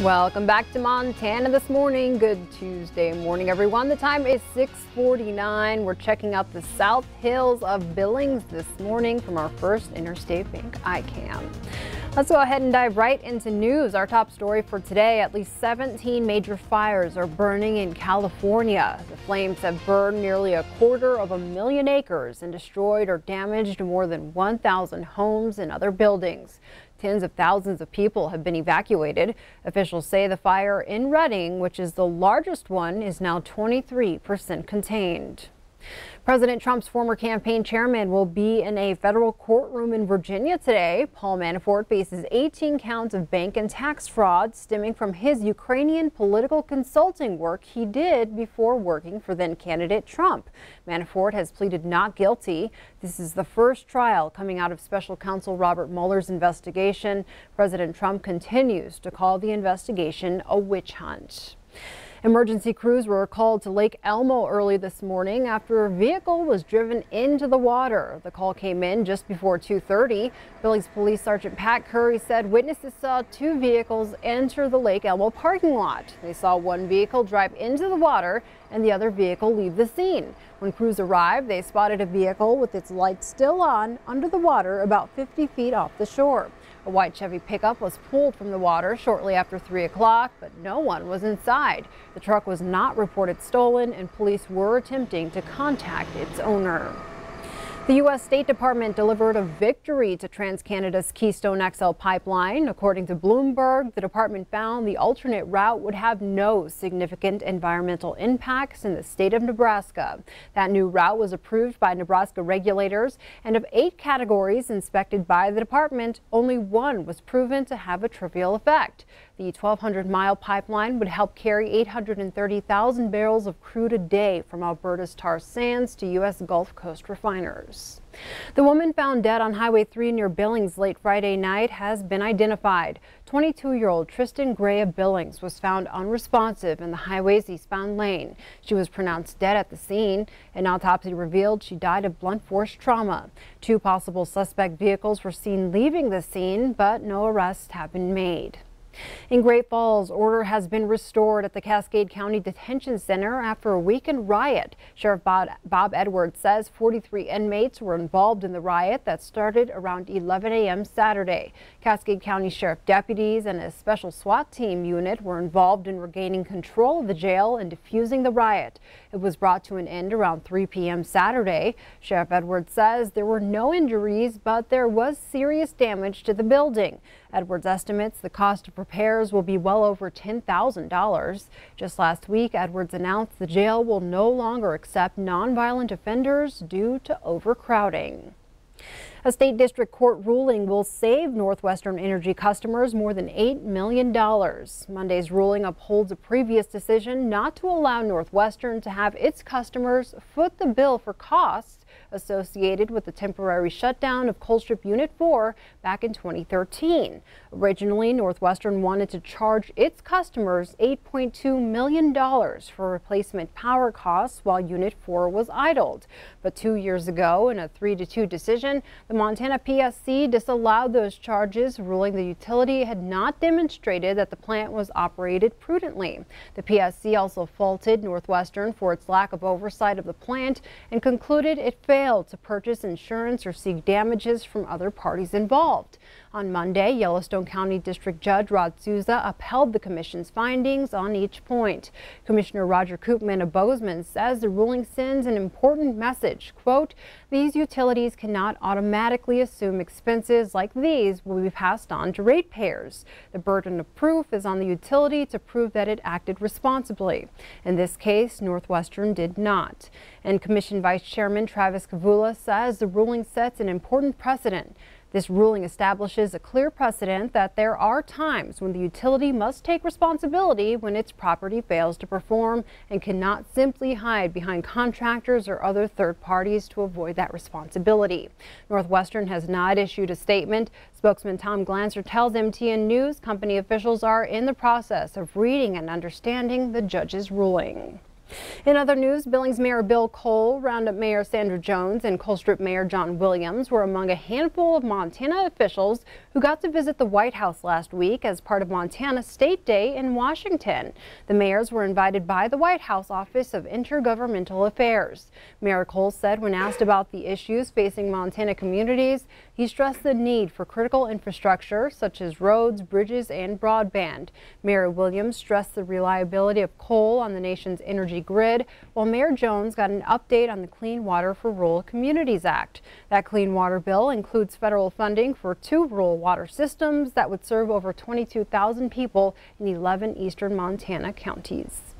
Welcome back to Montana this morning. Good Tuesday morning, everyone. The time is 6:49. We're checking out the South Hills of Billings this morning from our first Interstate Bank iCam. Let's go ahead and dive right into news. Our top story for today: at least 17 major fires are burning in California. The flames have burned nearly 250,000 acres and destroyed or damaged more than 1,000 homes and other buildings. Tens of thousands of people have been evacuated. Officials say the fire in Redding, which is the largest one, is now 23% contained. President Trump's former campaign chairman will be in a federal courtroom in Virginia today. Paul Manafort faces 18 counts of bank and tax fraud stemming from his Ukrainian political consulting work he did before working for then-candidate Trump. Manafort has pleaded not guilty. This is the first trial coming out of special counsel Robert Mueller's investigation. President Trump continues to call the investigation a witch hunt. Emergency crews were called to Lake Elmo early this morning after a vehicle was driven into the water. The call came in just before 2:30. Billings Police Sergeant Pat Curry said witnesses saw two vehicles enter the Lake Elmo parking lot. They saw one vehicle drive into the water and the other vehicle leave the scene. When crews arrived, they spotted a vehicle with its lights still on under the water about 50 feet off the shore. A white Chevy pickup was pulled from the water shortly after 3 o'clock, but no one was inside. The truck was not reported stolen, and police were attempting to contact its owner. The U.S. State Department delivered a victory to TransCanada's Keystone XL pipeline. According to Bloomberg, the department found the alternate route would have no significant environmental impacts in the state of Nebraska. That new route was approved by Nebraska regulators, and of 8 categories inspected by the department, only one was proven to have a trivial effect. The 1,200-mile pipeline would help carry 830,000 barrels of crude a day from Alberta's tar sands to U.S. Gulf Coast refiners. The woman found dead on Highway 3 near Billings late Friday night has been identified. 22-year-old Tristan Gray of Billings was found unresponsive in the highway's eastbound lane. She was pronounced dead at the scene. An autopsy revealed she died of blunt force trauma. 2 possible suspect vehicles were seen leaving the scene, but no arrests have been made. In Great Falls, order has been restored at the Cascade County Detention Center after a weekend riot. Sheriff Bob Edwards says 43 inmates were involved in the riot that started around 11 a.m. Saturday. Cascade County Sheriff deputies and a special SWAT team unit were involved in regaining control of the jail and defusing the riot. It was brought to an end around 3 p.m. Saturday. Sheriff Edwards says there were no injuries, but there was serious damage to the building. Edwards estimates the cost of repairs will be well over $10,000. Just last week, Edwards announced the jail will no longer accept nonviolent offenders due to overcrowding. A state district court ruling will save Northwestern Energy customers more than $8 million. Monday's ruling upholds a previous decision not to allow Northwestern to have its customers foot the bill for costs associated with the temporary shutdown of Colstrip Unit 4 back in 2013. Originally, Northwestern wanted to charge its customers $8.2 million for replacement power costs while Unit 4 was idled. But 2 years ago, in a 3-2 decision, the Montana PSC disallowed those charges, ruling the utility had not demonstrated that the plant was operated prudently. The PSC also faulted Northwestern for its lack of oversight of the plant and concluded it failed to purchase insurance or seek damages from other parties involved. On Monday, Yellowstone County District Judge Rod Souza upheld the commission's findings on each point. Commissioner Roger Koopman of Bozeman says the ruling sends an important message. Quote, "These utilities cannot automatically assume expenses like these will be passed on to ratepayers. The burden of proof is on the utility to prove that it acted responsibly. In this case, Northwestern did not." And Commission Vice Chairman Travis Kavula says the ruling sets an important precedent. This ruling establishes a clear precedent that there are times when the utility must take responsibility when its property fails to perform and cannot simply hide behind contractors or other third parties to avoid that responsibility. Northwestern has not issued a statement. Spokesman Tom Glanzer tells MTN News company officials are in the process of reading and understanding the judge's ruling. In other news, Billings Mayor Bill Cole, Roundup Mayor Sandra Jones, and Colstrip Mayor John Williams were among a handful of Montana officials who got to visit the White House last week as part of Montana State Day in Washington. The mayors were invited by the White House Office of Intergovernmental Affairs. Mayor Cole said when asked about the issues facing Montana communities, he stressed the need for critical infrastructure such as roads, bridges, and broadband. Mayor Williams stressed the reliability of coal on the nation's energy grid, while Mayor Jones got an update on the Clean Water for Rural Communities Act. That clean water bill includes federal funding for 2 rural water systems that would serve over 22,000 people in 11 eastern Montana counties.